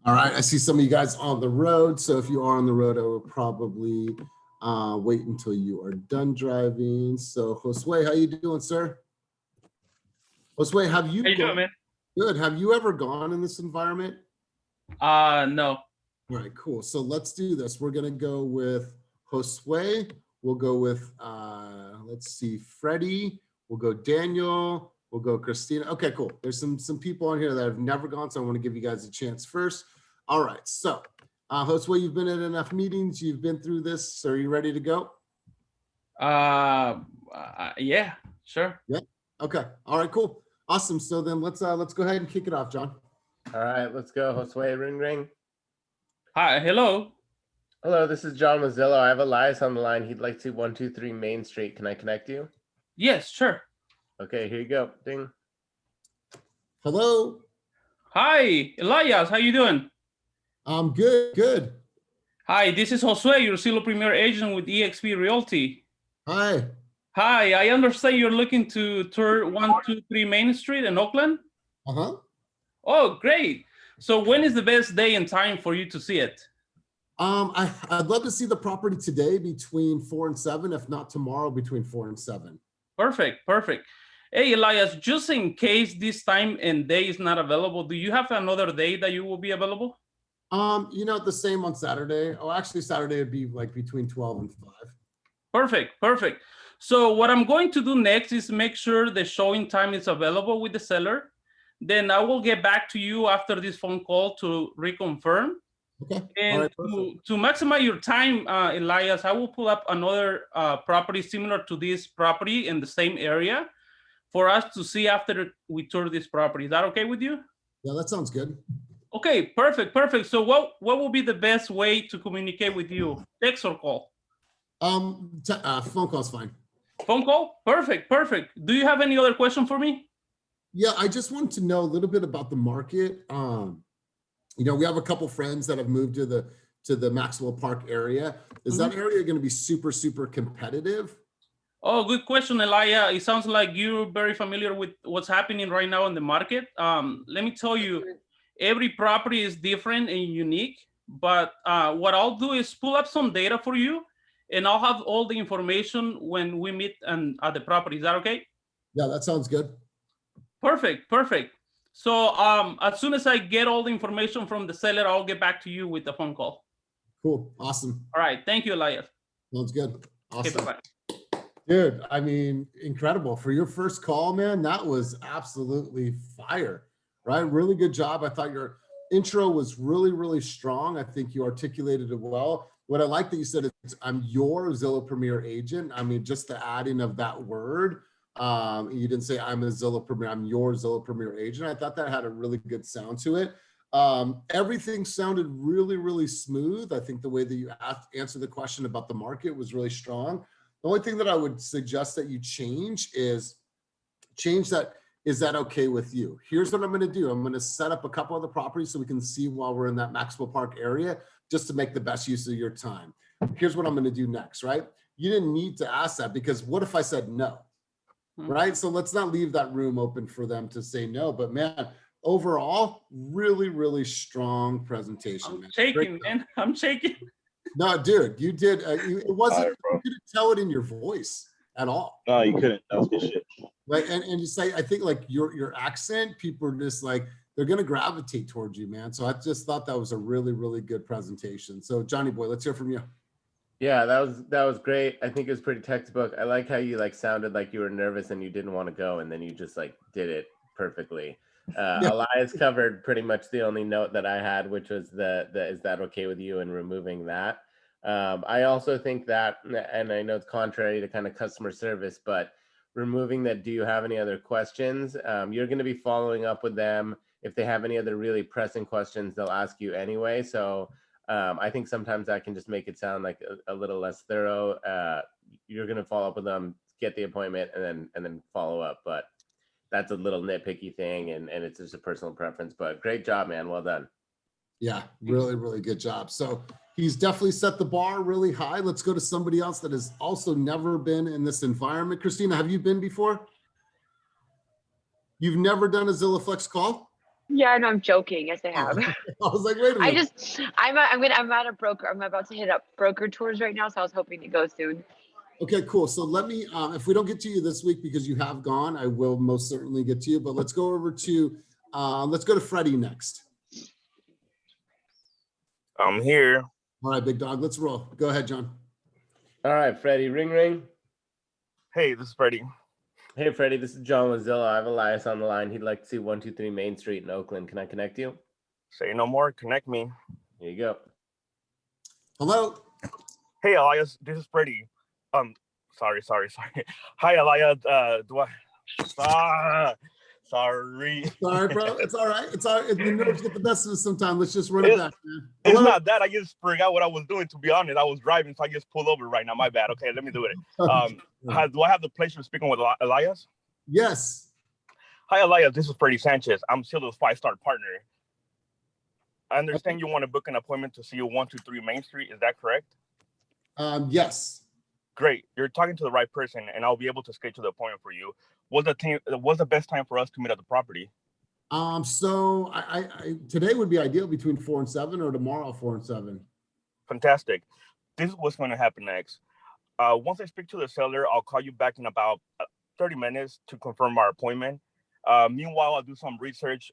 All right, I see some of you guys on the road. So if you are on the road, I will probably wait until you are done driving. So Josue, how you doing, sir? Josue, have you How you doing, gone? man? Good. Have you ever gone in this environment? No. All right, cool. So let's do this. We're gonna go with Josue. We'll go with let's see, Freddie. We'll go Daniel. We'll go Christina. Okay, cool. There's some people on here that have never gone, so I want to give you guys a chance first. All right, so Josue, you've been at enough meetings. You've been through this. So are you ready to go? Yeah, sure. Yeah. Okay. All right. Cool. Awesome. So then let's go ahead and kick it off, John. All right, let's go. Josue, ring, ring. Hi, hello. Hello, this is John with Zillow. I have Elias on the line. He'd like to 123 Main Street. Can I connect you? Yes, sure. Okay, here you go. Ding. Hello. Hi, Elias. How you doing? I'm good. Good. Hi, this is Josue, your Zillow Premier Agent with EXP Realty. Hi. Hi, I understand you're looking to tour 123 Main Street in Oakland? Uh-huh. Oh, great. So when is the best day and time for you to see it? I'd love to see the property today between 4 and 7, if not tomorrow between 4 and 7. Perfect, perfect. Hey, Elias, just in case this time and day is not available, do you have another day that you will be available? The same on Saturday. Oh, actually Saturday would be like between 12 and 5. Perfect, perfect. So what I'm going to do next is make sure the showing time is available with the seller. Then I will get back to you after this phone call to reconfirm. Okay. And all right, to maximize your time, Elias, I will pull up another property similar to this property in the same area for us to see after we tour this property. Is that okay with you? Yeah, that sounds good. Okay, perfect, perfect. So what will be the best way to communicate with you? Text or call? Phone call's fine. Phone call? Perfect, perfect. Do you have any other question for me? Yeah, I just wanted to know a little bit about the market. We have a couple friends that have moved to the Maxwell Park area. Is that area going to be super, super competitive? Oh, good question, Elia. It sounds like you're very familiar with what's happening right now in the market. Let me tell you, every property is different and unique, but what I'll do is pull up some data for you, and I'll have all the information when we meet at the property. Is that okay? Yeah, that sounds good. Perfect, perfect. So as soon as I get all the information from the seller, I'll get back to you with the phone call. Cool. Awesome. All right. Thank you, Elias. Sounds good. Awesome. Okay, bye-bye. Dude, I mean, incredible. For your first call, man, that was absolutely fire, right? Really good job. I thought your intro was really, really strong. I think you articulated it well. What I like that you said is, I'm your Zillow Premier Agent. I mean, just the adding of that word. You didn't say I'm a Zillow Premier, I'm your Zillow Premier Agent. I thought that had a really good sound to it. Everything sounded really, really smooth. I think the way that you answered the question about the market was really strong. The only thing that I would suggest that you change that, is that okay with you? Here's what I'm going to do. I'm going to set up a couple of the properties so we can see while we're in that Maxwell Park area, just to make the best use of your time. Here's what I'm going to do next, right? You didn't need to ask that, because what if I said no, right? So let's not leave that room open for them to say no, but man, overall, really, really strong presentation. I'm shaking, man. I'm shaking. No, dude, you did. It wasn't. You couldn't tell it in your voice at all. No, you couldn't. That was good shit. Right, and just like, I think like your accent, people are just like, they're gonna gravitate towards you, man. So I just thought that was a really, really good presentation. So Johnny boy, let's hear from you. Yeah, that was great. I think it was pretty textbook. I like how you sounded like you were nervous and you didn't want to go, and then you just did it perfectly. Elias covered pretty much the only note that I had, which was the is that okay with you, and removing that. I also think that, and I know it's contrary to kind of customer service, but removing that, do you have any other questions? You're going to be following up with them. If they have any other really pressing questions, they'll ask you anyway. So I think sometimes that can just make it sound like a little less thorough. You're going to follow up with them, get the appointment, and then follow up. But that's a little nitpicky thing, and it's just a personal preference. But great job, man. Well done. Yeah, really, really good job. So he's definitely set the bar really high. Let's go to somebody else that has also never been in this environment. Christina, have you been before? You've never done a Zillow Flex call? Yeah, no, I'm joking. Yes, I have. I was like, wait a minute. I'm at a broker. I'm about to hit up broker tours right now, so I was hoping to go soon. Okay, cool. So let me, if we don't get to you this week because you have gone, I will most certainly get to you, but let's go over to, let's go to Freddie next. I'm here. All right, big dog, let's roll. Go ahead, John. All right, Freddie, ring, ring. Hey, this is Freddie. Hey, Freddie, this is John with Zillow. I have Elias on the line. He'd like to see 123 Main Street in Oakland. Can I connect you? Say no more. Connect me. Here you go. Hello. Hey, Elias. This is Freddie. Sorry. Hi, Elias. Sorry. Sorry, bro. It's all right. It's all right. The nerves get the best of us sometimes. Let's just run it back, man. It's not that. I just forgot what I was doing, to be honest. I was driving, so I just pulled over right now. My bad. Okay, let me do it. Do I have the pleasure of speaking with Elias? Yes. Hi, Elias. This is Freddie Sanchez. I'm Zillow's 5-star partner. I understand you want to book an appointment to see you 123 Main Street. Is that correct? Yes. Great. You're talking to the right person, and I'll be able to schedule the appointment for you. What's the best time for us to meet at the property? So I today would be ideal between 4 and 7, or tomorrow 4 and 7. Fantastic. This is what's going to happen next. Once I speak to the seller, I'll call you back in about 30 minutes to confirm our appointment. Meanwhile, I'll do some research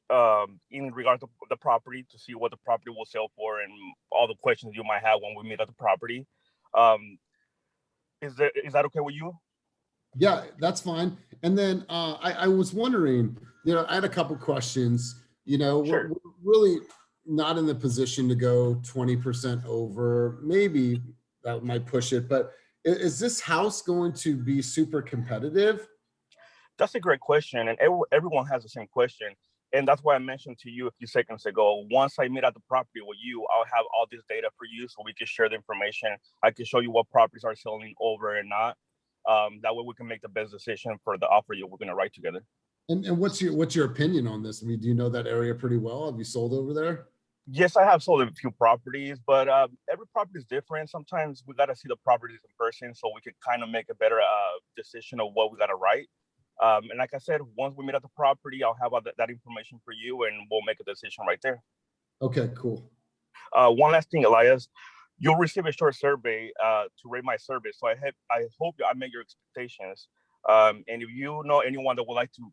in regard to the property to see what the property will sell for and all the questions you might have when we meet at the property. Is that okay with you? Yeah, that's fine. And then I was wondering, I had a couple questions. Sure. We're really not in the position to go 20% over. Maybe that might push it, but is this house going to be super competitive? That's a great question, and everyone has the same question. And that's why I mentioned to you a few seconds ago, once I meet at the property with you, I'll have all this data for you so we can share the information. I can show you what properties are selling over and not. That way we can make the best decision for the offer we're going to write together. And what's your opinion on this? I mean, do you know that area pretty well? Have you sold over there? Yes, I have sold a few properties, but every property is different. Sometimes we got to see the properties in person so we can kind of make a better decision of what we got to write. And like I said, once we meet at the property, I'll have all that information for you and we'll make a decision right there. Okay, cool. One last thing, Elias. You'll receive a short survey to rate my service. So I hope I met your expectations. And if you know anyone that would like to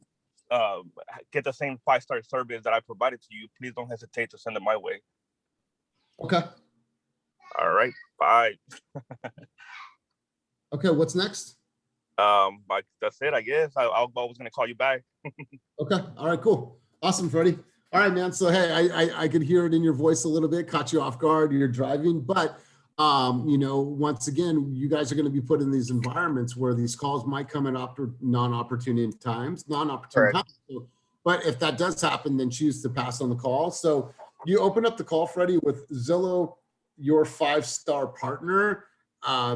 get the same 5-star service that I provided to you, please don't hesitate to send it my way. Okay. All right. Bye. Okay, what's next? But that's it, I guess. I was going to call you back. Okay. All right, cool. Awesome, Freddie. All right, man. So, hey, I could hear it in your voice a little bit, caught you off guard, you're driving, but, once again, you guys are going to be put in these environments where these calls might come at non-opportune times. So, but if that does happen, then choose to pass on the call. So you open up the call, Freddie, with Zillow, your 5-star partner.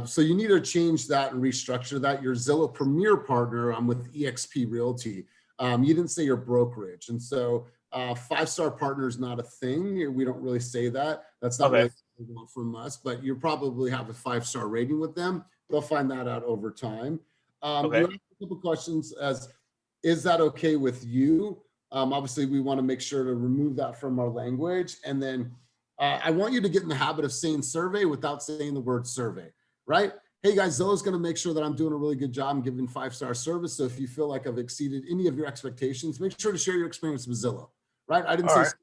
So you need to change that and restructure that. Your Zillow Premier partner, I'm with EXP Realty. You didn't say your brokerage. And so 5-star partner is not a thing. We don't really say that. That's not really what they want from us, but you probably have a 5-star rating with them. They'll find that out over time. You asked a couple questions as, is that okay with you? Obviously, we want to make sure to remove that from our language. And then I want you to get in the habit of saying survey without saying the word survey, right? Hey guys, Zillow's going to make sure that I'm doing a really good job and giving 5-star service. So if you feel like I've exceeded any of your expectations, make sure to share your experience with Zillow, right? I didn't say survey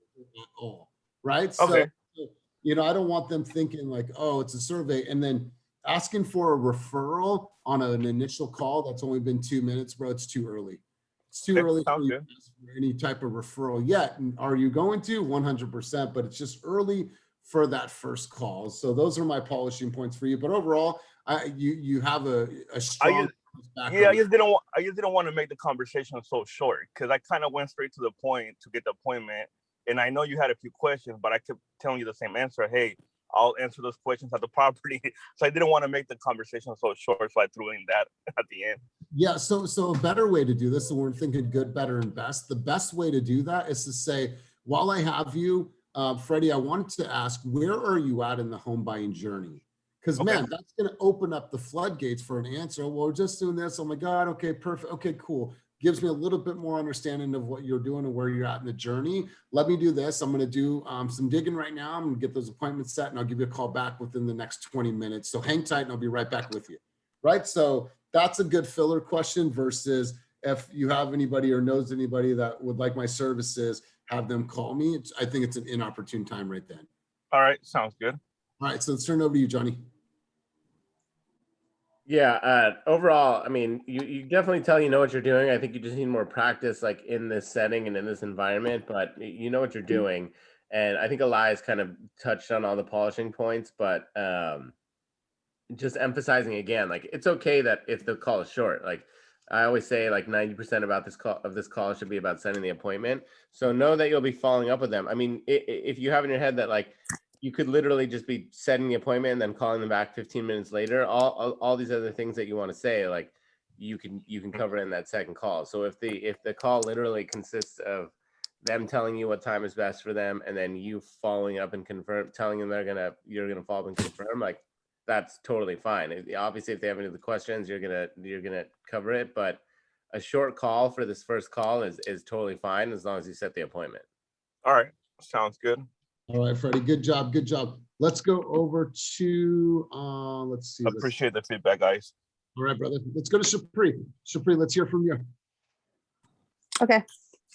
at all, right? Okay. So, I don't want them thinking like, oh, it's a survey. And then asking for a referral on an initial call that's only been 2 minutes, bro, it's too early. It's too early for any type of referral yet. And are you going to? 100%, but it's just early for that first call. So those are my polishing points for you. But overall, you have a strong background. Yeah, I just didn't want to make the conversation so short because I kind of went straight to the point to get the appointment. And I know you had a few questions, but I kept telling you the same answer. Hey, I'll answer those questions at the property. So I didn't want to make the conversation so short. So I threw in that at the end. Yeah. So a better way to do this, and we're thinking good, better, and best. The best way to do that is to say, while I have you, Freddie, I wanted to ask, where are you at in the home buying journey? Because man, that's going to open up the floodgates for an answer. Well, we're just doing this. Oh my God. Okay, perfect. Okay, cool. gives me a little bit more understanding of what you're doing and where you're at in the journey. Let me do this. I'm going to do some digging right now. I'm going to get those appointments set, and I'll give you a call back within the next 20 minutes. So hang tight, and I'll be right back with you. Right? So that's a good filler question versus if you have anybody or knows anybody that would like my services, have them call me. I think it's an inopportune time right then. All right, sounds good. All right, so let's turn it over to you, Johnny. Yeah, overall, I mean, you definitely tell you know what you're doing. I think you just need more practice like in this setting and in this environment, but you know what you're doing. And I think Elias kind of touched on all the polishing points, but just emphasizing again, like it's okay that if the call is short, like I always say, like 90% about this call should be about setting the appointment. So know that you'll be following up with them. I mean, if you have in your head that like you could literally just be setting the appointment and then calling them back 15 minutes later, all these other things that you want to say, like you can cover in that second call. So if the call literally consists of them telling you what time is best for them and then you following up and telling them you're gonna follow up and confirm, like that's totally fine. Obviously, if they have any other questions, you're gonna cover it. But a short call for this first call is totally fine as long as you set the appointment. All right, sounds good. All right, Freddie, good job, good job. Let's go over to let's see. Appreciate the feedback, guys. All right, brother. Let's go to Shapri. Shapri, let's hear from you. Okay.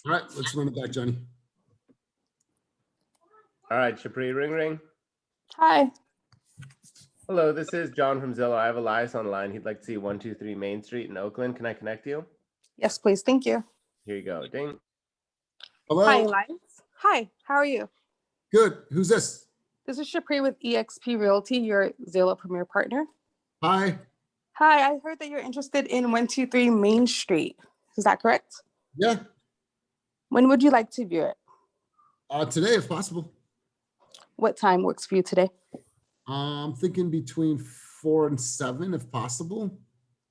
All right, let's run it back, Johnny. All right, Shapri, ring ring. Hi. Hello, this is John from Zillow. I have Elias on the line. He'd like to see 123 Main Street in Oakland. Can I connect you? Yes, please. Thank you. Here you go. Ding. Hello. Hi, Elias. Hi. How are you? Good. Who's this? This is Shapri with EXP Realty, your Zillow Premier partner. Hi. Hi. I heard that you're interested in 123 Main Street. Is that correct? Yeah. When would you like to view it? Today, if possible. What time works for you today? I'm thinking between 4 and 7, if possible.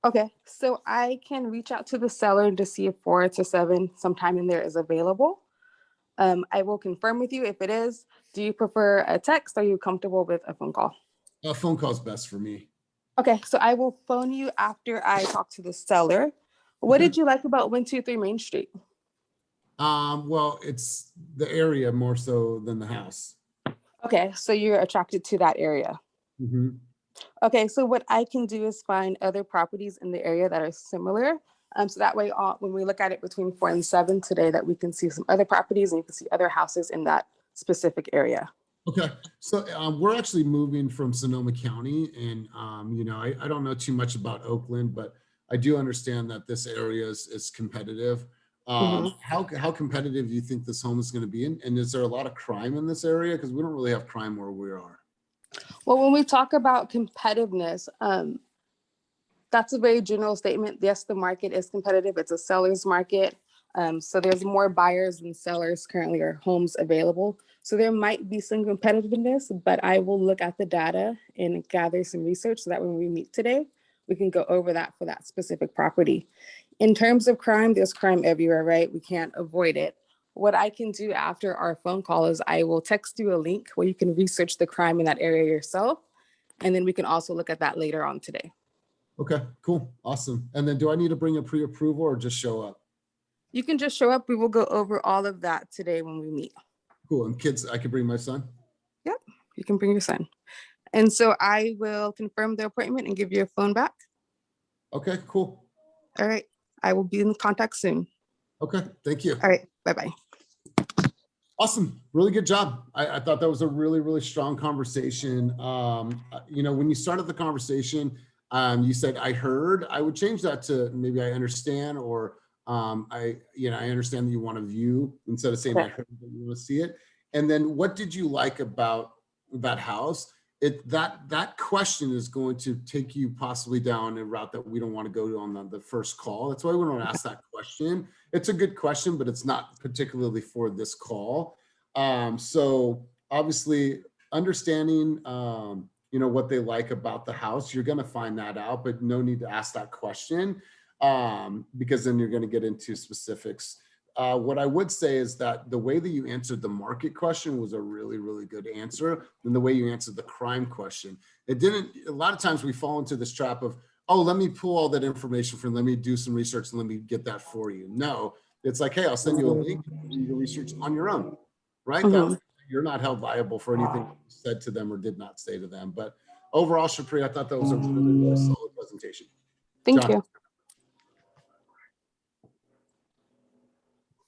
Okay, so I can reach out to the seller to see if 4 to 7 sometime in there is available. I will confirm with you if it is. Do you prefer a text? Are you comfortable with a phone call? A phone call is best for me. Okay, so I will phone you after I talk to the seller. What did you like about 123 Main Street? Well, it's the area more so than the house. Okay, so you're attracted to that area. Mm-hmm. Okay, so what I can do is find other properties in the area that are similar. So that way, when we look at it between 4 and 7 today, that we can see some other properties and you can see other houses in that specific area. Okay, so we're actually moving from Sonoma County, and you know, I don't know too much about Oakland, but I do understand that this area is competitive. How competitive do you think this home is going to be in? And is there a lot of crime in this area? Because we don't really have crime where we are. Well, when we talk about competitiveness, that's a very general statement. Yes, the market is competitive. It's a seller's market. So there's more buyers than sellers currently or homes available. So there might be some competitiveness, but I will look at the data and gather some research so that when we meet today, we can go over that for that specific property. In terms of crime, there's crime everywhere, right? We can't avoid it. What I can do after our phone call is I will text you a link where you can research the crime in that area yourself. And then we can also look at that later on today. Okay, cool. Awesome. And then do I need to bring a pre-approval or just show up? You can just show up. We will go over all of that today when we meet. Cool. And kids, I can bring my son? Yep, you can bring your son. And so I will confirm the appointment and give you a phone back. Okay, cool. All right. I will be in contact soon. Okay, thank you. All right, bye-bye. Awesome. Really good job. I thought that was a really, really strong conversation. You know, when you started the conversation, you said, I heard. I would change that to maybe I understand, or I understand that you want to view instead of saying I heard that you want to see it. And then what did you like about that house? That question is going to take you possibly down a route that we don't want to go to on the first call. That's why we don't ask that question. It's a good question, but it's not particularly for this call. So obviously understanding, you know, what they like about the house, you're going to find that out, but no need to ask that question because then you're going to get into specifics. What I would say is that the way that you answered the market question was a really, really good answer. And the way you answered the crime question, it didn't, a lot of times we fall into this trap of, oh, let me pull all that information from, let me do some research and let me get that for you. No, it's like, hey, I'll send you a link, do your research on your own, right? Mhm. You're not held liable for anything you said to them or did not say to them. But overall, Shapri, I thought that was a really, really solid presentation. Thank John. you.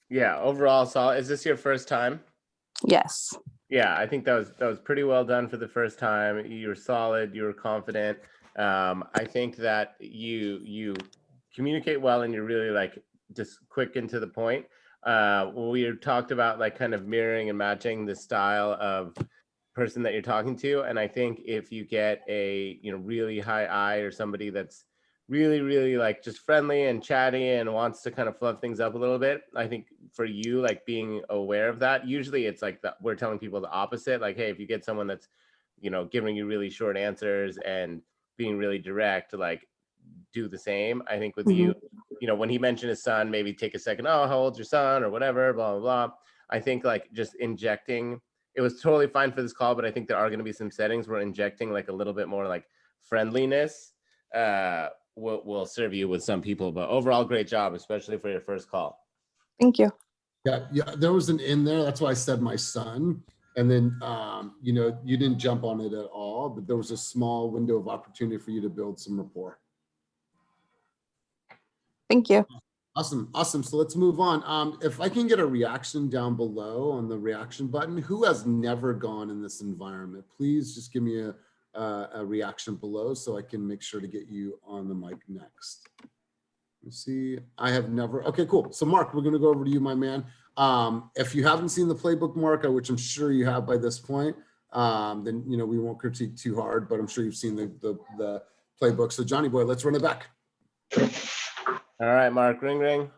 Yeah, overall, Saul, is this your first time? Yes. Yeah, I think that was pretty well done for the first time. You were solid, you were confident. I think that you communicate well and you're really like just quick and to the point. We talked about like kind of mirroring and matching the style of person that you're talking to. And I think if you get a really high I or somebody that's really, really like just friendly and chatty and wants to kind of fluff things up a little bit, I think for you, like being aware of that, usually it's like that we're telling people the opposite. Like, hey, if you get someone that's, giving you really short answers and being really direct, like do the same. I think with you, when he mentioned his son, maybe take a second, oh, how old's your son or whatever, blah, blah, blah. I think like just injecting, it was totally fine for this call, but I think there are going to be some settings where injecting like a little bit more like friendliness will serve you with some people. But overall, great job, especially for your first call. Thank you. Yeah, there was an in there. That's why I said my son. And then, you didn't jump on it at all, but there was a small window of opportunity for you to build some rapport. Thank you. Awesome. So let's move on. If I can get a reaction down below on the reaction button, who has never gone in this environment? Please just give me a reaction below so I can make sure to get you on the mic next. Let's see, I have never. Okay, cool. So Mark, we're going to go over to you, my man. If you haven't seen the playbook, Mark, which I'm sure you have by this point, then we won't critique too hard, but I'm sure you've seen the playbook. So Johnny boy, let's run it back. All right, Mark, ring, ring.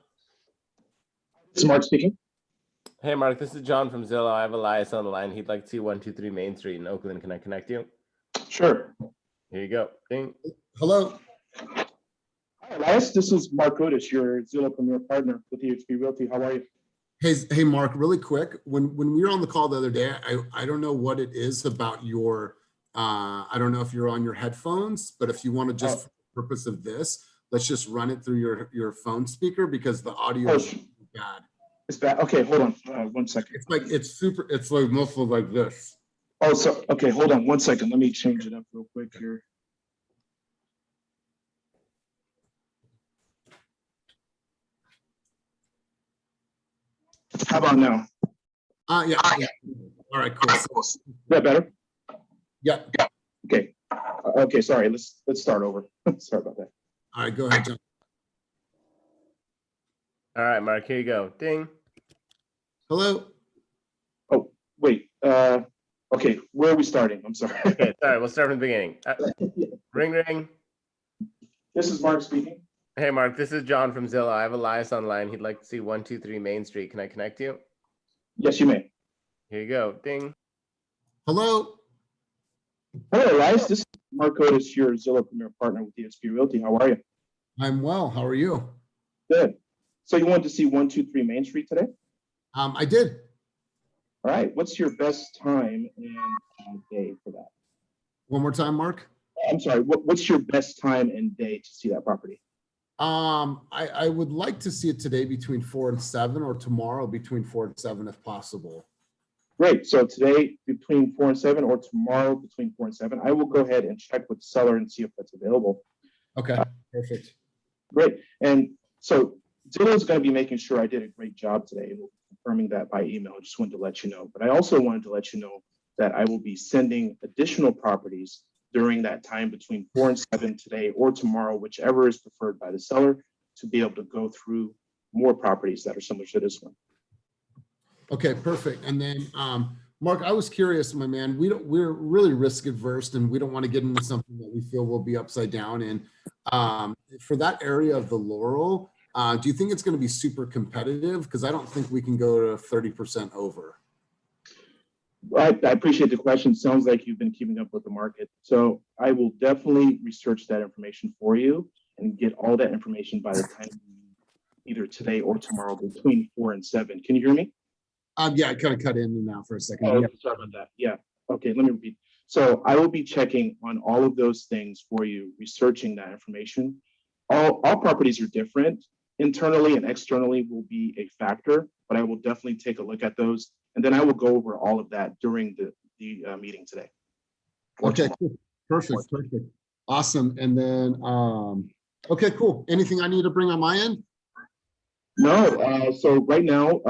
This is Mark speaking. Hey, Mark, this is John from Zillow. I have Elias on the line. He'd like to see 123 Main Street in Oakland. Can I connect you? Sure. Here you go. Ding. Hello. Hi, Elias. This is Mark Otis, your Zillow Premier partner with EXP Realty. How are you? Hey, Mark, really quick. When we were on the call the other day, I don't know what it is about your, I don't know if you're on your headphones, but if you want to just for the purpose of this, let's just run it through your phone speaker because the audio is bad. It's bad. Okay, hold on 1 second. It's like muffled like this. Oh, so, okay, hold on 1 second. Let me change it up real quick here. How about now? Yeah. All right, cool. Is that better? Yeah. Okay. Okay, sorry. Let's start over. Sorry about that. All right, go ahead, John. All right, Mark, here you go. Ding. Hello. Oh, wait. Okay, where are we starting? I'm sorry. Okay, sorry, we'll start from the beginning. Ring, ring. This is Mark speaking. Hey, Mark, this is John from Zillow. I have Elias online. He'd like to see 123 Main Street. Can I connect you? Yes, you may. Here you go. Ding. Hello. Hello, Elias. This is Mark Otis, your Zillow Premier partner with EXP Realty. How are you? I'm well. How are you? Good. So you wanted to see 123 Main Street today? I did. All right. What's your best time and day for that? One more time, Mark. I'm sorry. What's your best time and day to see that property? I would like to see it today between 4 and 7, or tomorrow between 4 and 7, if possible. Great. So today between 4 and 7, or tomorrow between 4 and 7. I will go ahead and check with the seller and see if that's available. Okay, perfect. Great. And so Zillow is going to be making sure I did a great job today, and we'll be confirming that by email. I just wanted to let you know. But I also wanted to let you know that I will be sending additional properties during that time between 4 and 7 today or tomorrow, whichever is preferred by the seller, to be able to go through more properties that are similar to this one. Okay, perfect. And then, Mark, I was curious, my man, we're really risk adverse and we don't want to get into something that we feel will be upside down. And for that area of the Laurel, do you think it's going to be super competitive? Because I don't think we can go to 30% over. I appreciate the question. Sounds like you've been keeping up with the market. So I will definitely research that information for you and get all that information by the time either today or tomorrow between 4 and 7. Can you hear me? Yeah, I kind of cut in now for a second. Oh, Yeah. sorry about that. Yeah. Okay, let me repeat. So I will be checking on all of those things for you, researching that information. All properties are different. Internally and externally will be a factor, but I will definitely take a look at those. And then I will go over all of that during the meeting today. Okay, cool. Perfect. Awesome. And then, okay, cool. Anything I need to bring on my end? No, so right now,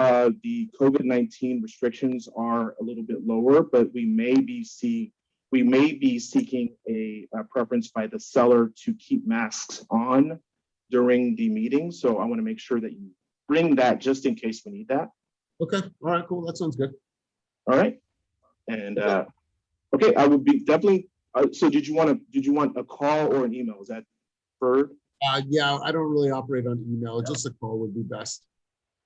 the COVID-19 restrictions are a little bit lower, but we may be seeking a preference by the seller to keep masks on during the meeting. So I want to make sure that you bring that just in case we need that. Okay. All right, cool. That sounds good. All right. And okay, I would be definitely. So did you want a call or an email? Is that preferred? Yeah, I don't really operate on email. Just a call would be best.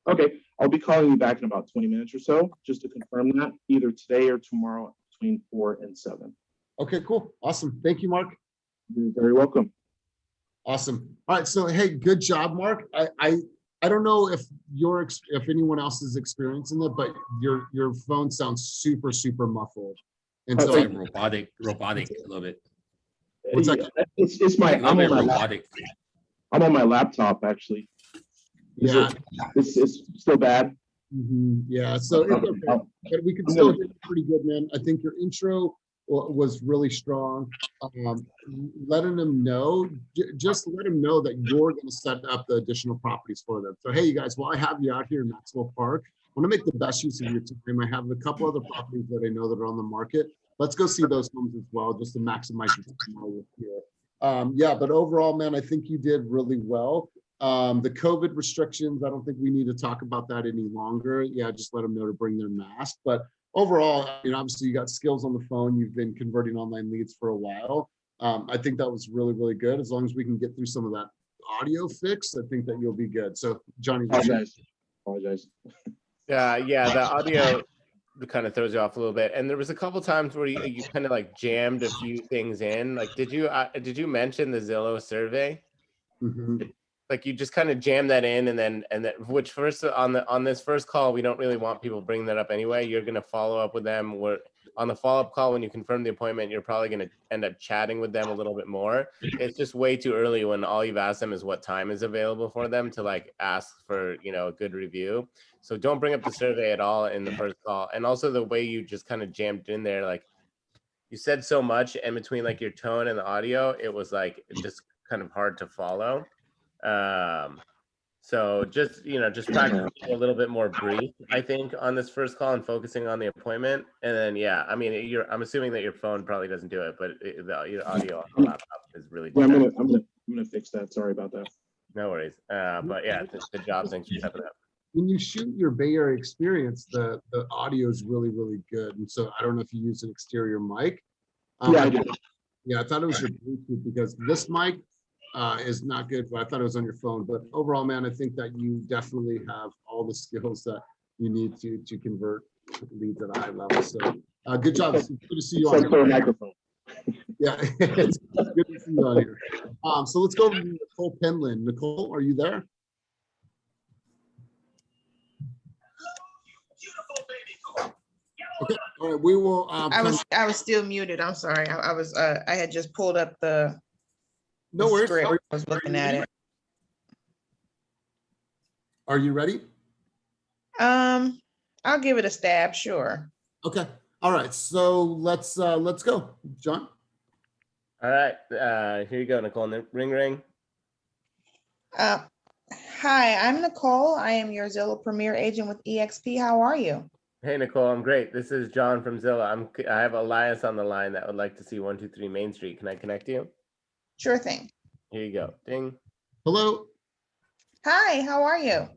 Okay, I'll be calling you back in about 20 minutes or so, just to confirm that, either today or tomorrow between 4 and 7. Okay, cool. Awesome. Thank you, Mark. You're very welcome. Awesome. All right. So, hey, good job, Mark. I don't know if anyone else is experiencing it, but your phone sounds super, super muffled. And so like robotic a little bit. What's that? It's my, I'm on my laptop actually. Yeah. It's still bad. Yeah. So it's okay. But we can still hear pretty good, man. I think your intro was really strong. Letting them know, just let them know that you're going to set up the additional properties for them. So, hey, you guys, while I have you out here in Maxwell Park, I want to make the best use of your time. I have a couple other properties that I know that are on the market. Let's go see those homes as well, just to maximize your time while you're here. Yeah, but overall, man, I think you did really well. The COVID restrictions, I don't think we need to talk about that any longer. Yeah, just let them know to bring their mask. But overall, obviously you got skills on the phone. You've been converting online leads for a while. I think that was really, really good. As long as we can get through some of that audio fix, I think that you'll be good. So, Johnny, apologize. Yeah, the audio kind of throws you off a little bit. And there was a couple times where you kind of like jammed a few things in. Like, did you mention the Zillow survey? Like you just kind of jam that in, and then which first on this first call, we don't really want people bringing that up anyway. You're going to follow up with them. On the follow-up call, when you confirm the appointment, you're probably going to end up chatting with them a little bit more. It's just way too early when all you've asked them is what time is available for them to like ask for, a good review. So don't bring up the survey at all in the first call. And also the way you just kind of jammed in there, like you said so much in between like your tone and the audio, it was like just kind of hard to follow. So just practice a little bit more brief, I think, on this first call and focusing on the appointment. And then, yeah, I mean, I'm assuming that your phone probably doesn't do it, but your audio on the laptop is really. Yeah, I'm gonna fix that. Sorry about that. No worries. But yeah, good job. Thanks for stepping up. When you shoot your Bay Area experience, the audio is really, really good. And so I don't know if you use an exterior mic. Yeah, I do. Yeah, I thought it was your Bluetooth because this mic is not good, but I thought it was on your phone. But overall, man, I think that you definitely have all the skills that you need to convert leads at a high level. So good job. It's good to see you on here. Microphone. Yeah, it's good to see you on here. So let's go to Nicole Penland. Nicole, are you there? Okay, all right, we will. I was still muted. I'm sorry. I had just pulled up the. No worries. Script. I was looking at it. Are you ready? I'll give it a stab. Sure. Okay. All right. So let's go, John. All right. Here you go, Nicole. Ring, ring. Hi, I'm Nicole. I am your Zillow Premier Agent with EXP. How are you? Hey, Nicole. I'm great. This is John from Zillow. I have Elias on the line that would like to see 123 Main Street. Can I connect you? Sure thing. Here you go. Ding. Hello. Hi, how are you?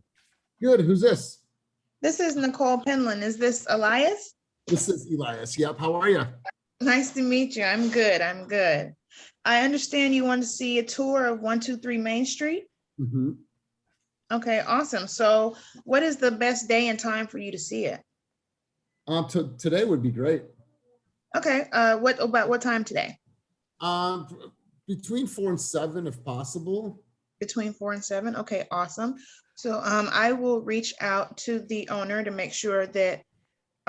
Good. Who's this? This is Nicole Penland. Is this Elias? This is Elias. Yep. How are you? Nice to meet you. I'm good. I understand you want to see a tour of 123 Main Street? Mm-hmm. Okay, awesome. So what is the best day and time for you to see it? Today would be great. Okay. What time today? Between 4 and 7, if possible. Between 4 and 7. Okay, awesome. So I will reach out to the owner to make sure that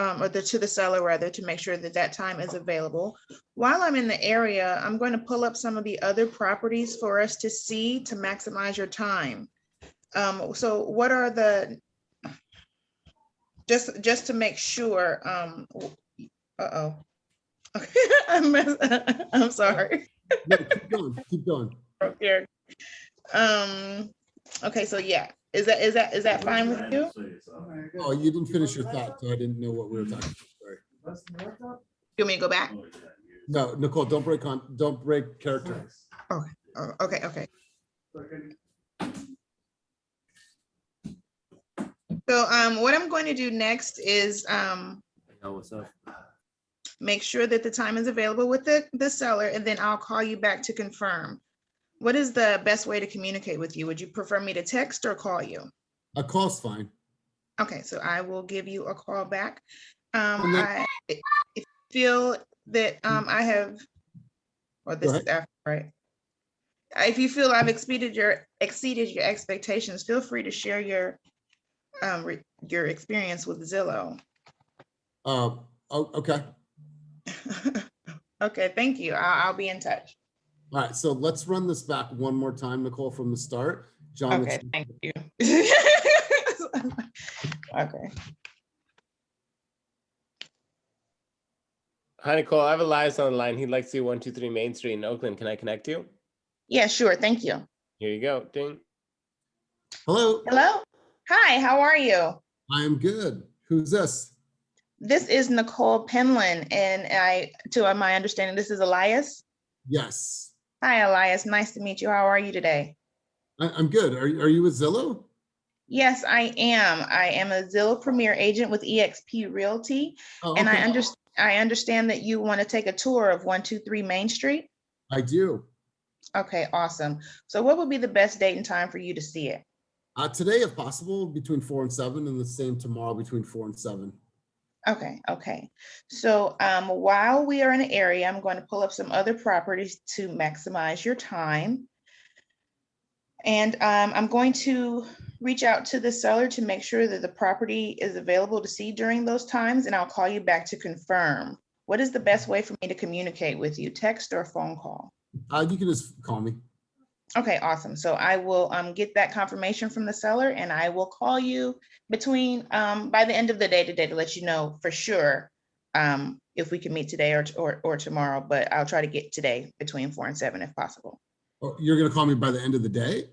to the seller rather, to make sure that that time is available. While I'm in the area, I'm going to pull up some of the other properties for us to see to maximize your time. So what are the, just to make sure, uh-oh. I'm sorry. No, keep going. Here. Okay, so yeah, is that fine with you? Oh, you didn't finish your thought, so I didn't know what we were talking about. Sorry. You want me to go back? No, Nicole, don't break character. Okay, okay. So what I'm going to do next is What's up? make sure that the time is available with the seller, and then I'll call you back to confirm. What is the best way to communicate with you? Would you prefer me to text or call you? A call's fine. Okay, so I will give you a call back. And then- I feel that I have, or this is after, right? If you feel I've exceeded your expectations, feel free to share your experience with Zillow. Oh, okay. Okay, thank you. I'll be in touch. All right, so let's run this back one more time, Nicole, from the start. John. Okay, thank you. Okay. Hi, Nicole. I have Elias on the line. He'd like to see 123 Main Street in Oakland. Can I connect you? Yeah, sure. Thank you. Here you go. Ding. Hello. Hello. Hi, how are you? I am good. Who's this? This is Nicole Penland, and to my understanding, this is Elias. Yes. Hi, Elias. Nice to meet you. How are you today? I'm good. Are you with Zillow? Yes, I am. I am a Zillow Premier agent with EXP Realty, and I understand that you want to take a tour of 123 Main Street. I do. Okay, awesome. So what would be the best date and time for you to see it? Today, if possible, between 4 and 7, and the same tomorrow between 4 and 7. Okay. So while we are in the area, I'm going to pull up some other properties to maximize your time. And I'm going to reach out to the seller to make sure that the property is available to see during those times, and I'll call you back to confirm. What is the best way for me to communicate with you, text or phone call? You can just call me. Okay, awesome. So I will get that confirmation from the seller, and I will call you between by the end of the day today to let you know for sure if we can meet today or tomorrow, but I'll try to get today between 4 and 7 if possible. Oh, you're gonna call me by the end of the day?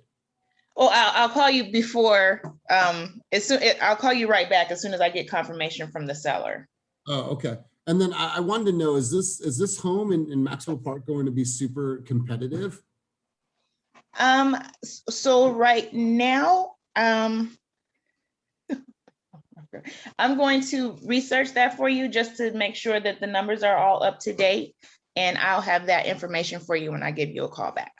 Oh, I'll call you before I'll call you right back as soon as I get confirmation from the seller. Oh, okay. And then I wanted to know, is this home in Maxwell Park going to be super competitive? So right now, I'm going to research that for you just to make sure that the numbers are all up to date, and I'll have that information for you when I give you a call back.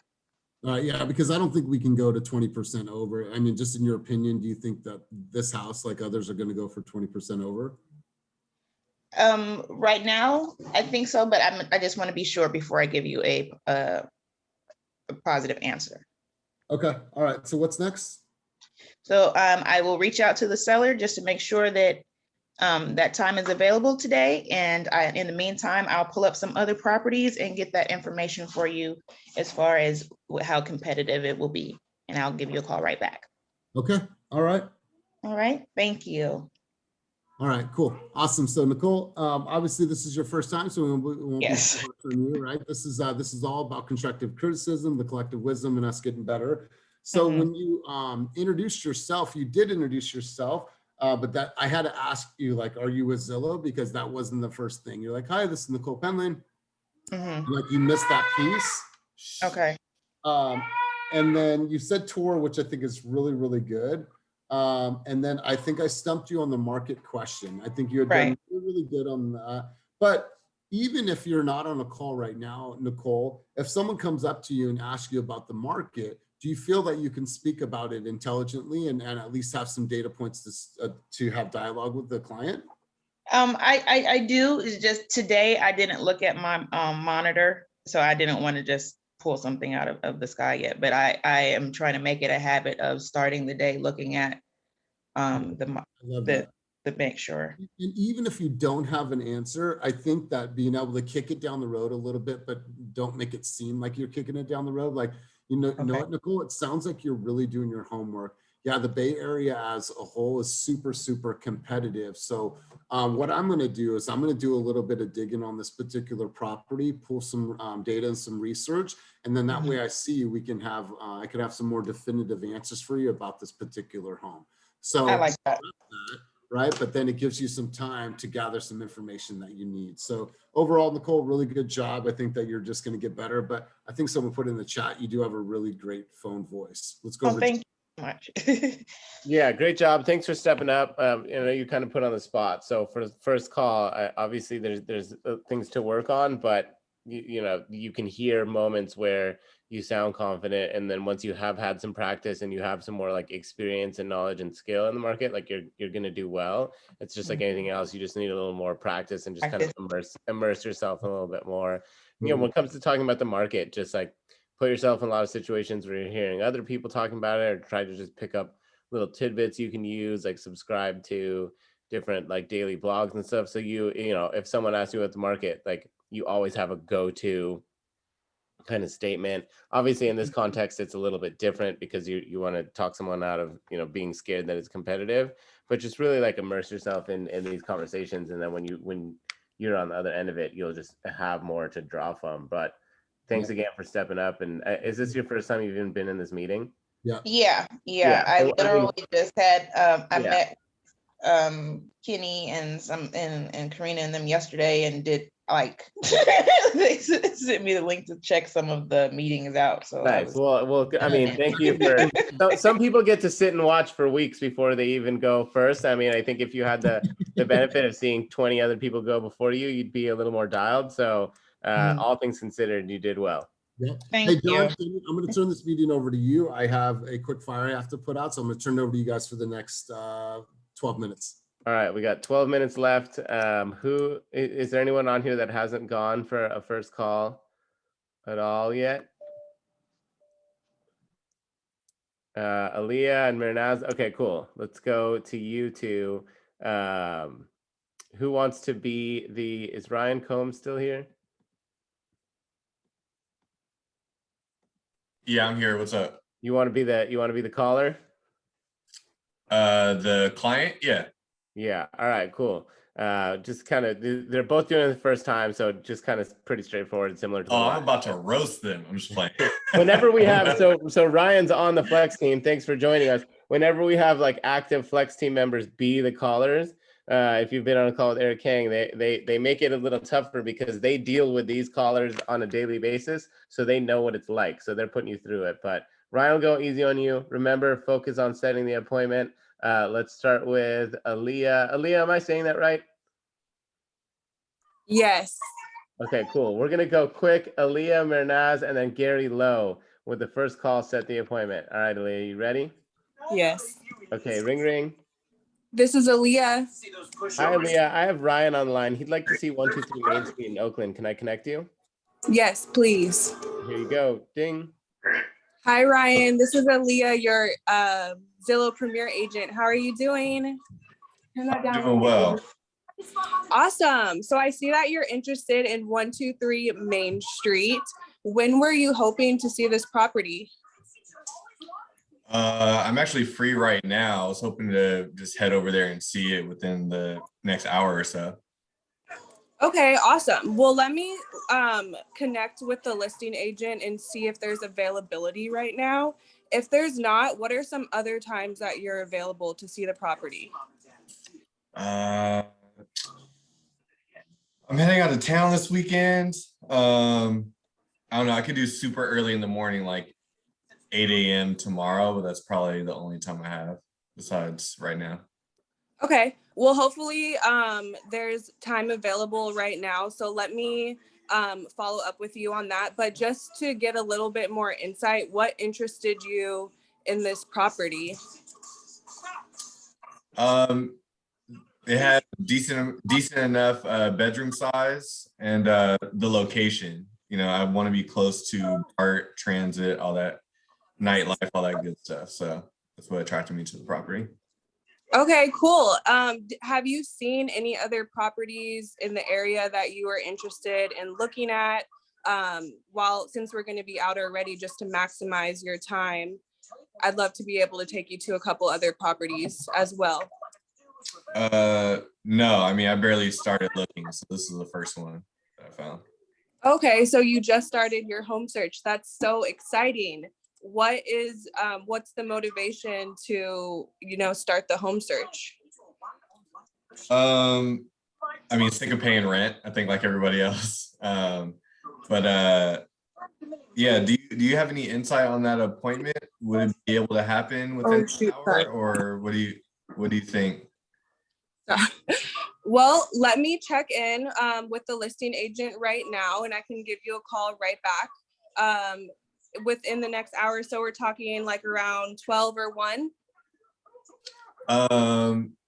Yeah, because I don't think we can go to 20% over. I mean, just in your opinion, do you think that this house, like others, are going to go for 20% over? Right now, I think so, but I just want to be sure before I give you a positive answer. Okay. All right. So what's next? So I will reach out to the seller just to make sure that that time is available today. And in the meantime, I'll pull up some other properties and get that information for you as far as how competitive it will be. And I'll give you a call right back. Okay. All right. All right. Thank you. All right, cool. Awesome. So Nicole, obviously this is your first time, so we won't Yes. be from you, right? This is all about constructive criticism, the collective wisdom, and us getting better. So when you introduced yourself, you did introduce yourself, but that I had to ask you, like, are you with Zillow? Because that wasn't the first thing. You're like, hi, this is Nicole Penland. Like you missed that piece. Okay. And then you said tour, which I think is really, really good. And then I think I stumped you on the market question. I think you had done really good on that. But even if you're not on a call right now, Nicole, if someone comes up to you and asks you about the market, do you feel that you can speak about it intelligently and at least have some data points to have dialogue with the client? I do. It's just today I didn't look at my monitor, so I didn't want to just pull something out of the sky yet. But I am trying to make it a habit of starting the day looking at the to make sure. And even if you don't have an answer, I think that being able to kick it down the road a little bit, but don't make it seem like you're kicking it down the road. Like, you know what, Nicole, it sounds like you're really doing your homework. Yeah, the Bay Area as a whole is super, super competitive. So what I'm going to do is I'm going to do a little bit of digging on this particular property, pull some data and some research. And then that way I see we can have, I could have some more definitive answers for you about this particular home. So I like that. Right? But then it gives you some time to gather some information that you need. So overall, Nicole, really good job. I think that you're just going to get better, but I think someone put in the chat, you do have a really great phone voice. Let's go. Thank you so much. Yeah, great job. Thanks for stepping up. You know, you kind of put on the spot. So for the first call, obviously there's things to work on, but you know, you can hear moments where you sound confident, and then once you have had some practice and you have some more like experience and knowledge and skill in the market, like you're gonna do well. It's just like anything else, you just need a little more practice and just kind of immerse yourself a little bit more. You know, when it comes to talking about the market, just like put yourself in a lot of situations where you're hearing other people talking about it, or try to just pick up little tidbits you can use, like subscribe to different like daily blogs and stuff. So you know, if someone asks you about the market, like you always have a go-to kind of statement. Obviously in this context it's a little bit different because you want to talk someone out of, you know, being scared that it's competitive, but just really like immerse yourself in these conversations, and then when you're on the other end of it, you'll just have more to draw from. But thanks again for stepping up. And is this your first time you've even been in this meeting? Yeah. I literally just had I met Kenny and Karina and them yesterday, and did like they sent me the link to check some of the meetings out. So nice. Well, I mean, thank you for. Some people get to sit and watch for weeks before they even go first. I mean, I think if you had the benefit of seeing 20 other people go before you, you'd be a little more dialed. So all things considered, you did well. Yeah. Thank Hey, you. John, I'm going to turn this meeting over to you. I have a quick fire I have to put out, so I'm going to turn it over to you guys for the next 12 minutes. All right, we got 12 minutes left. Who is there anyone on here that hasn't gone for a first call at all yet? Aaliyah and Mirnaz. Okay, cool. Let's go to you two. Who wants to be is Ryan Combs still here? Yeah, I'm here. What's up? You want to be the caller? The client? Yeah. Yeah. All right, cool. Just kind of, they're both doing it the first time, so just kind of pretty straightforward and similar to I'm about to roast them. I'm just playing. Whenever we have, so Ryan's on the flex team. Thanks for joining us. Whenever we have like active flex team members be the callers, if you've been on a call with Eric Kang, they make it a little tougher because they deal with these callers on a daily basis, so they know what it's like. So they're putting you through it. But Ryan will go easy on you. Remember, focus on setting the appointment. Let's start with Aaliyah. Aaliyah, am I saying that right? Yes. Okay, cool. We're gonna go quick. Aaliyah, Mirnaz, and then Gary Lowe with the first call. Set the appointment. All right, Aaliyah, you ready? Yes. Okay, ring ring. This is Aaliyah. Hi, Aaliyah. I have Ryan online. He'd like to see 123 Main Street in Oakland. Can I connect you? Yes, please. Here you go. Ding. Hi, Ryan. This is Aaliyah, your Zillow Premier agent. How are you doing? Turn that down. Doing well. Awesome. So I see that you're interested in 123 Main Street. When were you hoping to see this property? I'm actually free right now. I was hoping to just head over there and see it within the next hour or so. Okay, awesome. Well, let me connect with the listing agent and see if there's availability right now. If there's not, what are some other times that you're available to see the property? I'm heading out of town this weekend. I don't know. I could do super early in the morning, like 8 a.m. tomorrow, but that's probably the only time I have besides right now. Okay, well, hopefully there's time available right now. So let me follow up with you on that. But just to get a little bit more insight, what interested you in this property? It had decent enough bedroom size and the location. You know, I want to be close to art, transit, all that nightlife, all that good stuff. So that's what attracted me to the property. Okay, cool. Have you seen any other properties in the area that you are interested in looking at? Since we're going to be out already, just to maximize your time, I'd love to be able to take you to a couple other properties as well. No, I mean, I barely started looking, so this is the first one that I found. Okay, so you just started your home search. That's so exciting. What's the motivation to, start the home search? I mean, sick of paying rent, I think, like everybody else. Yeah, do you have any insight on that appointment? Would it be able to happen within an hour, or what do you think? Well, let me check in with the listing agent right now, and I can give you a call right back within the next hour. So we're talking like around 12 or 1.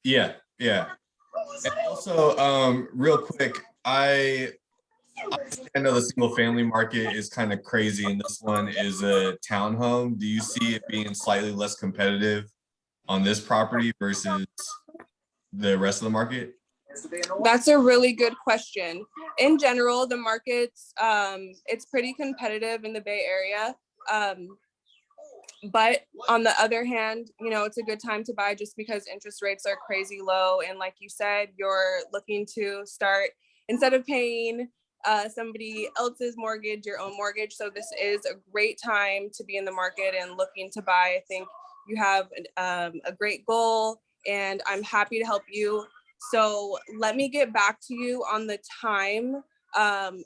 Yeah. And also, real quick, I know the single family market is kind of crazy, and this one is a townhome. Do you see it being slightly less competitive on this property versus the rest of the market? That's a really good question. In general, the market's it's pretty competitive in the Bay Area. But on the other hand, it's a good time to buy just because interest rates are crazy low. And like you said, you're looking to start, instead of paying somebody else's mortgage, your own mortgage. So this is a great time to be in the market and looking to buy. I think you have a great goal, and I'm happy to help you. So let me get back to you on the time.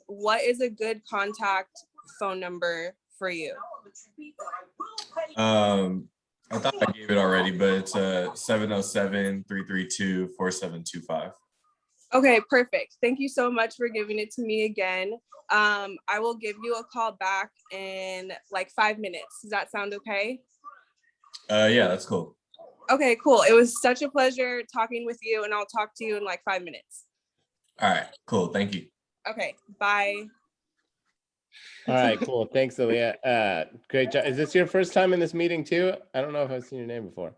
What is a good contact phone number for you? I thought I gave it already, but it's 707-332-4725. Okay, perfect. Thank you so much for giving it to me again. I will give you a call back in like 5 minutes. Does that sound okay? Yeah, that's cool. Okay, cool. It was such a pleasure talking with you, and I'll talk to you in like 5 minutes. All right, cool. Thank you. Okay, bye. All right, cool. Thanks, Aaliyah. Great job. Is this your first time in this meeting too? I don't know if I've seen your name before.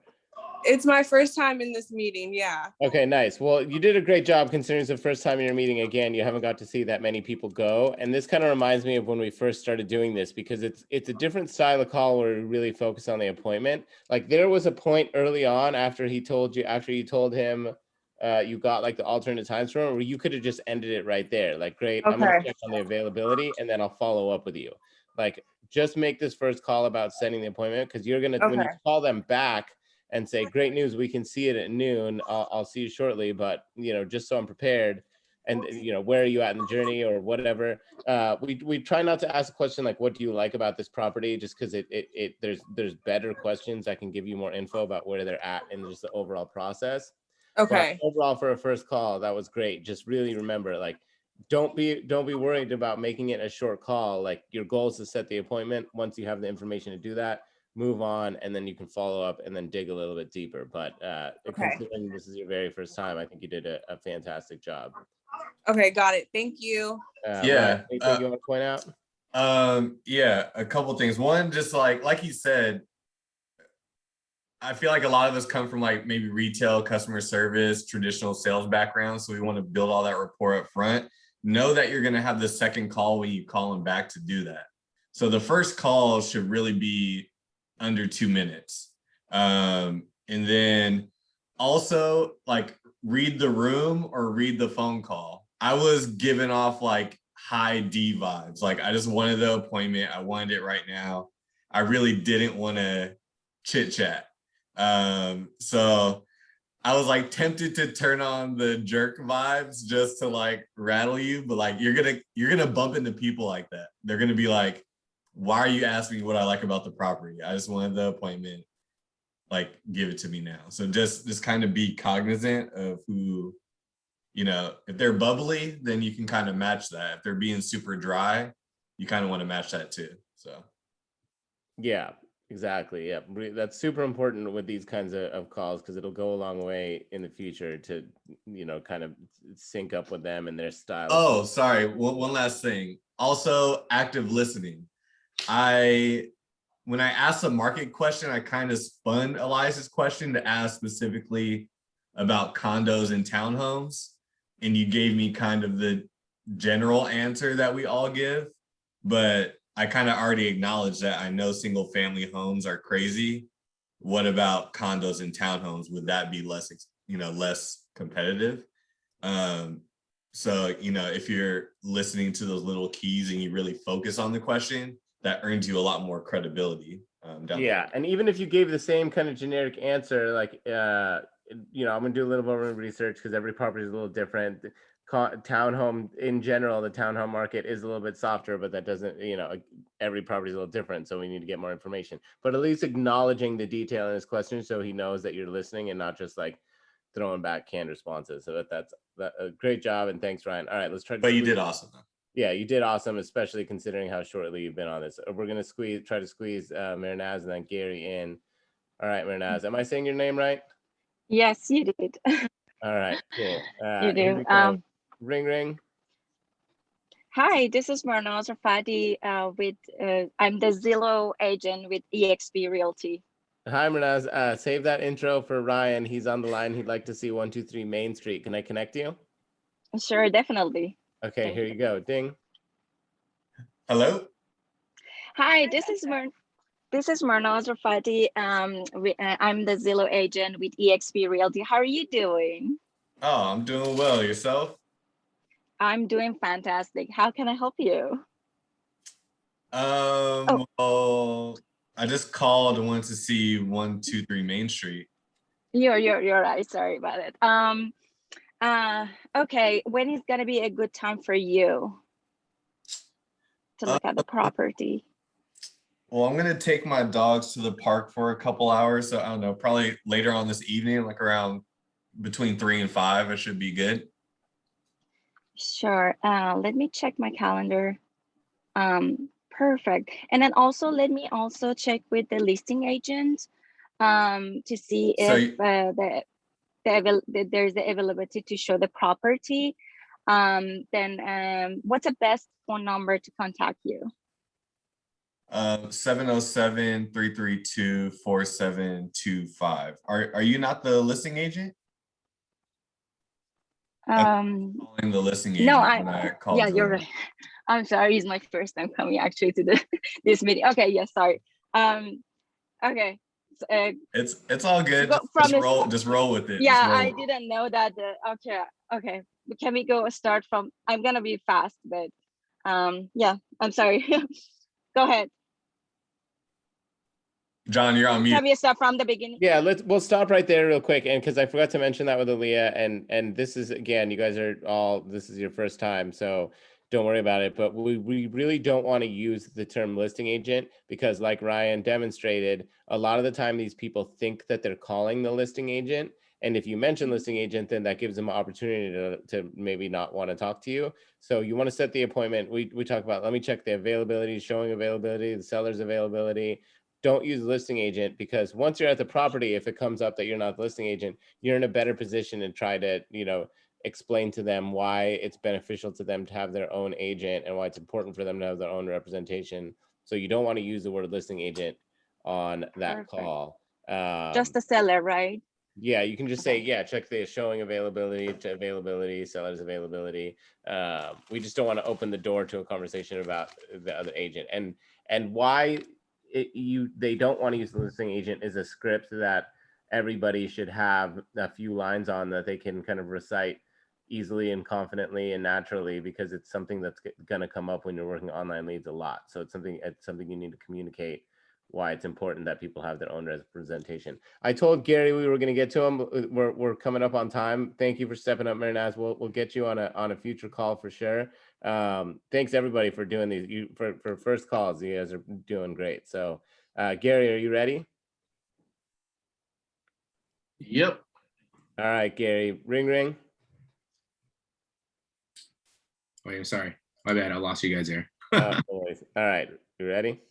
It's my first time in this meeting, yeah. Okay, nice. Well, you did a great job considering it's the first time in your meeting. Again, you haven't got to see that many people go. And this kind of reminds me of when we first started doing this, because it's a different style of call where we really focus on the appointment. Like there was a point early on after you told him you got like the alternate times from him, where you could have just ended it right there. Like, great, I'm gonna check on the availability and then I'll follow up with you. Like, just make this first call about setting the appointment, because you're gonna, when you call them back and say, great news, we can see it at noon, I'll see you shortly, but just so I'm prepared, and where are you at in the journey or whatever. We try not to ask a question like, what do you like about this property, just because there's better questions that can give you more info about where they're at and just the overall process. Okay. But overall, for a first call, that was great. Just really remember, like, don't be worried about making it a short call. Like, your goal is to set the appointment. Once you have the information to do that, move on, and then you can follow up and then dig a little bit deeper. But considering this is your very first time, I think you did a fantastic job. Okay, got it. Thank you. Yeah. Anything you want to point out? Yeah, a couple things. One, just like you said, I feel like a lot of us come from like maybe retail, customer service, traditional sales background. So we want to build all that rapport up front. Know that you're going to have the second call when you call them back to do that. So the first call should really be under 2 minutes. And then also like read the room or read the phone call. I was giving off like high D vibes. Like, I just wanted the appointment. I wanted it right now. I really didn't want to chit chat. So I was like tempted to turn on the jerk vibes just to like rattle you, but like you're gonna bump into people like that. They're gonna be like, why are you asking me what I like about the property? I just wanted the appointment. Like, give it to me now. So just kind of be cognizant of who, if they're bubbly, then you can kind of match that. If they're being super dry, you kind of want to match that too. So yeah. Exactly. Yeah, that's super important with these kinds of calls, because it'll go a long way in the future to, kind of sync up with them and their style. Oh, sorry. One last thing. Also, active listening. I when I asked the market question, I kind of spun Elias's question to ask specifically about condos and townhomes. And you gave me kind of the general answer that we all give, but I kind of already acknowledged that I know single family homes are crazy. What about condos and townhomes? Would that be less, less competitive? So, if you're listening to those little keys and you really focus on the question, that earns you a lot more credibility. Yeah, and even if you gave the same kind of generic answer, like, I'm gonna do a little more research because every property is a little different. Townhome in general, the townhome market is a little bit softer, but that doesn't, every property is a little different. So we need to get more information, but at least acknowledging the detail in his question so he knows that you're listening and not just like throwing back canned responses. So that's a great job. And thanks, Ryan. All right, let's try to. But you did awesome. Yeah, you did awesome, especially considering how shortly you've been on this. We're going to try to squeeze Marinaz and then Gary in. All right, Marinaz, am I saying your name right? Yes, you did. All right, cool. You do. Ring, ring. Hi, this is Marnaz Rafati I'm the Zillow agent with EXP Realty. Hi, Marinaz. Save that intro for Ryan. He's on the line. He'd like to see 123 Main Street. Can I connect you? Sure, definitely. Okay, here you go. Ding. Hello. Hi, this is Marnaz Rafati. I'm the Zillow agent with EXP Realty. How are you doing? Oh, I'm doing well. Yourself? I'm doing fantastic. How can I help you? Well, I just called and wanted to see 123 Main Street. You're right. Sorry about it. Okay. When is gonna be a good time for you to look at the property? Well, I'm gonna take my dogs to the park for a couple hours, so I don't know, probably later on this evening, like around between 3 and 5, it should be good. Sure. Let me check my calendar. Perfect. And then also let me also check with the listing agent to see if there's the availability to show the property. Then what's the best phone number to contact you? 707-332-4725. Are you not the listing agent? Calling the listing agent. No, yeah, you're right. I'm sorry, it's my first time coming actually to this meeting. Okay, yes, sorry. Okay. It's all good. Just roll with it. Yeah, I didn't know that. Okay. Can we start from? I'm gonna be fast, but yeah, I'm sorry. Go ahead. John, you're on mute. Can we start from the beginning? Yeah, we'll stop right there real quick, and because I forgot to mention that with Aaliyah, and this is, again, you guys this is your first time, so don't worry about it. But we really don't want to use the term listing agent because, like Ryan demonstrated, a lot of the time these people think that they're calling the listing agent, and if you mention listing agent, then that gives them an opportunity to maybe not want to talk to you. So you want to set the appointment. We talk about, let me check the availability, showing availability, the seller's availability. Don't use listing agent, because once you're at the property, if it comes up that you're not the listing agent, you're in a better position to try to, explain to them why it's beneficial to them to have their own agent and why it's important for them to have their own representation. So you don't want to use the word listing agent on that call. Just the seller, right? Yeah, you can just say, yeah, check the showing availability to availability, seller's availability. We just don't want to open the door to a conversation about the other agent. And why they don't want to use the listing agent is a script that everybody should have a few lines on that they can kind of recite easily and confidently and naturally, because it's something that's going to come up when you're working online leads a lot. So it's something you need to communicate why it's important that people have their own representation. I told Gary we were going to get to him. We're coming up on time. Thank you for stepping up, Marinaz. We'll get you on a future call for sure. Thanks everybody for doing these. For first calls, you guys are doing great. So Gary, are you ready? Yep. All right, Gary, ring, ring. Wait, I'm sorry. My bad. I lost you guys there. All right, you ready?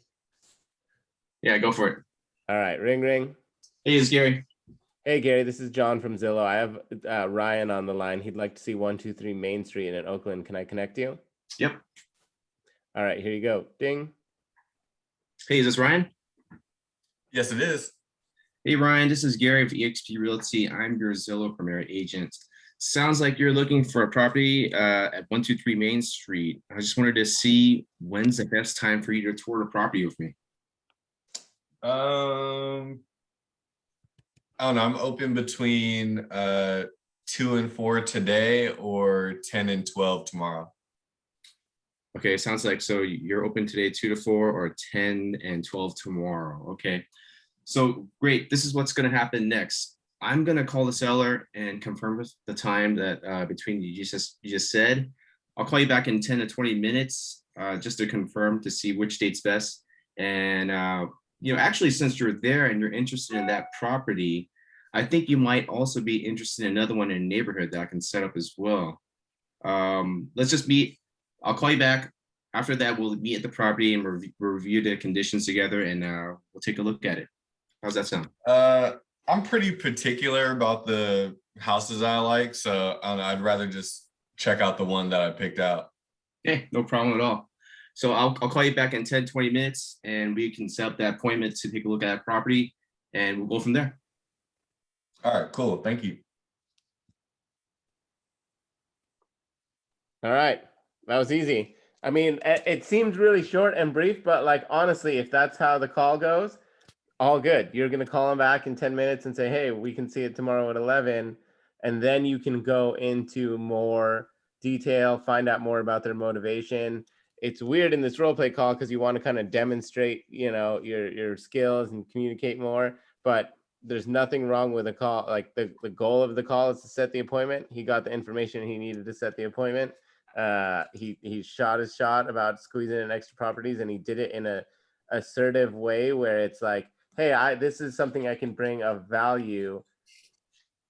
Yeah, go for it. All right, ring, ring. Hey, it's Gary. Hey, Gary, this is John from Zillow. I have Ryan on the line. He'd like to see 123 Main Street in Oakland. Can I connect you? Yep. All right, here you go. Ding. Hey, is this Ryan? Yes, it is. Hey, Ryan, this is Gary of EXP Realty. I'm your Zillow Premier agent. Sounds like you're looking for a property at 123 Main Street. I just wanted to see when's the best time for you to tour the property with me. I don't know. I'm open between 2 and 4 today or 10 and 12 tomorrow. Okay, sounds like so you're open today 2 to 4 or 10 and 12 tomorrow. Okay, so great. This is what's going to happen next. I'm going to call the seller and confirm with the time that between you just said. I'll call you back in 10 to 20 minutes just to confirm to see which date's best. And actually, since you're there and you're interested in that property, I think you might also be interested in another one in the neighborhood that I can set up as well. Let's just meet. I'll call you back. After that, we'll meet at the property and review the conditions together, and we'll take a look at it. How's that sound? I'm pretty particular about the houses I like, so I don't know, I'd rather just check out the one that I picked out. Okay, no problem at all. So I'll call you back in 10, 20 minutes, and we can set up that appointment to take a look at that property, and we'll go from there. All right, cool. Thank you. All right. That was easy. I mean, it seemed really short and brief, but like, honestly, if that's how the call goes, all good. You're going to call them back in 10 minutes and say, hey, we can see it tomorrow at 11. And then you can go into more detail, find out more about their motivation. It's weird in this role play call because you want to kind of demonstrate, your skills and communicate more, but there's nothing wrong with a call. Like the goal of the call is to set the appointment. He got the information he needed to set the appointment. He shot his shot about squeezing in extra properties, and he did it in a assertive way where it's like, hey, this is something I can bring of value.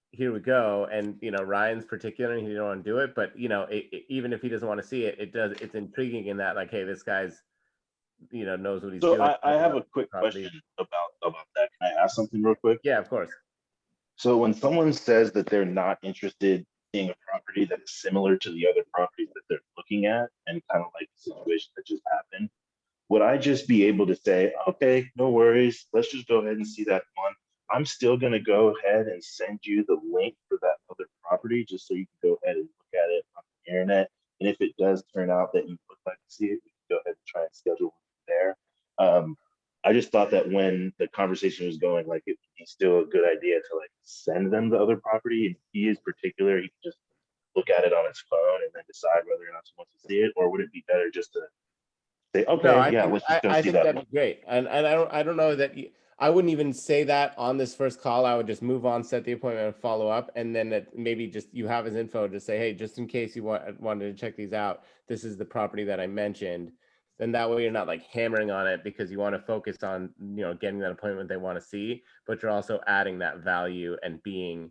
Here we go. And Ryan's particular, and he didn't want to do it, but even if he doesn't want to see it, it's intriguing in that, like, hey, this guy's knows what he's doing. So I have a quick question about that. Can I ask something real quick? Yeah, of course. So when someone says that they're not interested in a property that is similar to the other properties that they're looking at, and kind of like the situation that just happened, would I just be able to say, okay, no worries, let's just go ahead and see that one? I'm still going to go ahead and send you the link for that other property just so you can go ahead and look at it on the internet. And if it does turn out that you would like to see it, we can go ahead and try and schedule it there. I just thought that when the conversation was going, like, it would be still a good idea to like send them the other property. And if he is particular, he can just look at it on his phone and then decide whether or not he wants to see it, or would it be better just to say, okay, No, let's just go see that. that'd be great. And I don't know that I wouldn't even say that on this first call. I would just move on, set the appointment, and follow up, and then maybe just you have his info to say, hey, just in case you wanted to check these out, this is the property that I mentioned. Then that way you're not like hammering on it because you want to focus on getting that appointment they want to see, but you're also adding that value and being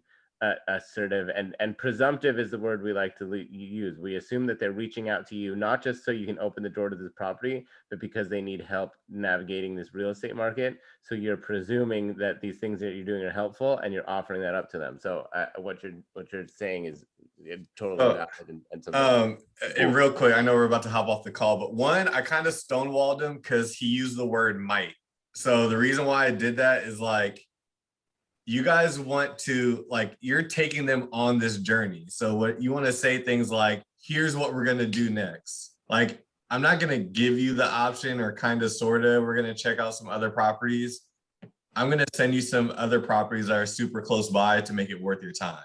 assertive and presumptive is the word we like to use. We assume that they're reaching out to you not just so you can open the door to this property, but because they need help navigating this real estate market. So you're presuming that these things that you're doing are helpful, and you're offering that up to them. So what you're saying is totally valid. And real quick, I know we're about to hop off the call, but one, I kind of stonewalled him because he used the word might. So the reason why I did that is like, you guys want to, like, you're taking them on this journey. So what you want to say things like, here's what we're going to do next. Like, I'm not going to give you the option or kind of, sort of, we're going to check out some other properties. I'm going to send you some other properties that are super close by to make it worth your time.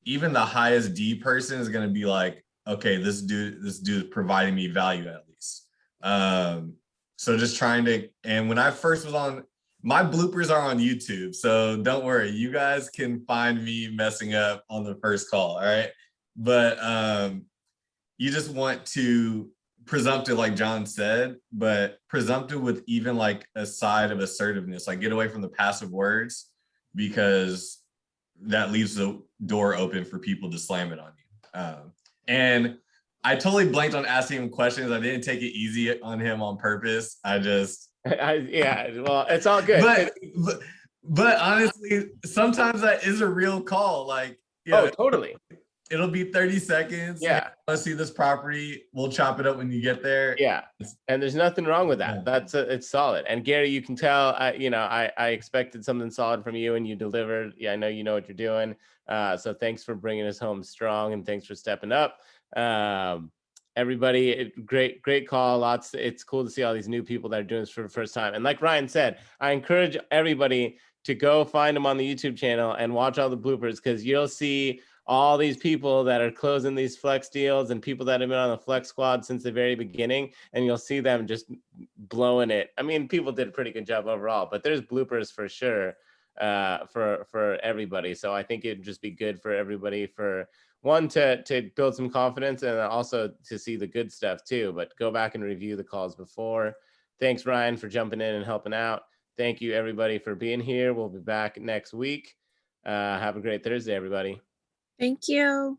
Even the highest D person is going to be like, okay, this dude is providing me value at least. So just trying to, and when I first was on, my bloopers are on YouTube, so don't worry. You guys can find me messing up on the first call, all right? But you just want to presumptive, like John said, but presumptive with even like a side of assertiveness, like get away from the passive words, because that leaves the door open for people to slam it on you. And I totally blanked on asking him questions. I didn't take it easy on him on purpose. Yeah, well, it's all good. But honestly, sometimes that is a real call. Like, yeah. Oh, totally. it'll be 30 seconds. Yeah. Hey, let's see this property. We'll chop it up when you get there. Yeah. And there's nothing wrong with that. That's it's solid. And Gary, you can tell, I expected something solid from you and you delivered. Yeah, I know you know what you're doing. So thanks for bringing us home strong and thanks for stepping up. Everybody, great call. It's cool to see all these new people that are doing this for the first time. And like Ryan said, I encourage everybody to go find him on the YouTube channel and watch all the bloopers, because you'll see all these people that are closing these flex deals and people that have been on the flex squad since the very beginning, and you'll see them just blowing it. I mean, people did a pretty good job overall, but there's bloopers for sure for everybody. So I think it'd just be good for everybody, for one, to build some confidence, and also to see the good stuff too. But go back and review the calls before. Thanks, Ryan, for jumping in and helping out. Thank you, everybody, for being here. We'll be back next week. Have a great Thursday, everybody. Thank you.